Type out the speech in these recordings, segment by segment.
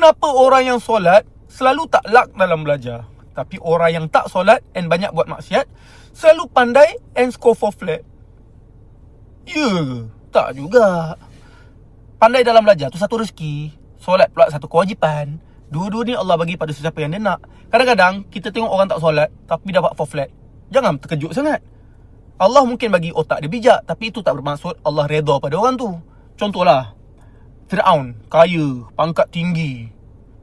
Kenapa orang yang solat selalu tak luck dalam belajar, tapi orang yang tak solat and banyak buat maksiat selalu pandai and score 4 flat? Ya, tak juga. Pandai dalam belajar tu satu rezeki, solat pula satu kewajipan. Dua-dua ni Allah bagi pada sesiapa yang dia nak. Kadang-kadang kita tengok orang tak solat tapi dapat 4 flat. Jangan terkejut sangat. Allah mungkin bagi otak dia bijak, tapi itu tak bermaksud Allah redha pada orang tu. Contohlah, Fir'aun, kaya, pangkat tinggi,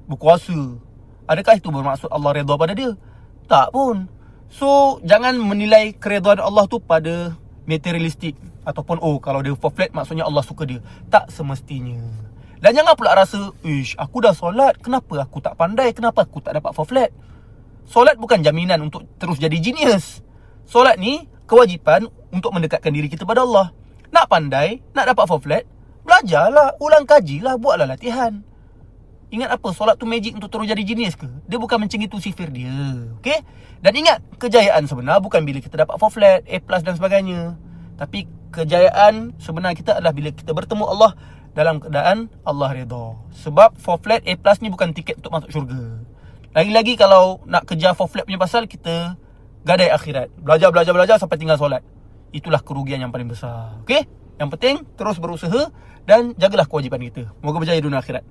berkuasa. Adakah itu bermaksud Allah redha pada dia? Tak pun. So, jangan menilai keredaan Allah tu pada materialistik. Ataupun, kalau dia 4 flat maksudnya Allah suka dia. Tak semestinya. Dan jangan pula rasa, aku dah solat, kenapa aku tak pandai? Kenapa aku tak dapat 4 flat? Solat bukan jaminan untuk terus jadi genius. Solat ni kewajipan untuk mendekatkan diri kita pada Allah. Nak pandai, nak dapat 4 flat, belajarlah, ulang kajilah, buatlah latihan. Ingat apa? Solat tu magic untuk terus jadi genius ke? Dia bukan macam itu sifir dia. Okay? Dan ingat, kejayaan sebenar bukan bila kita dapat 4 flat, A+ dan sebagainya. Tapi kejayaan sebenar kita adalah bila kita bertemu Allah dalam keadaan Allah redha. Sebab 4 flat A+ ni bukan tiket untuk masuk syurga. Lagi-lagi kalau nak kejar 4 flat punya pasal, kita gadai akhirat. Belajar sampai tinggal solat. Itulah kerugian yang paling besar. Okay? Yang penting, terus berusaha dan jagalah kewajipan kita. Moga berjaya dunia akhirat.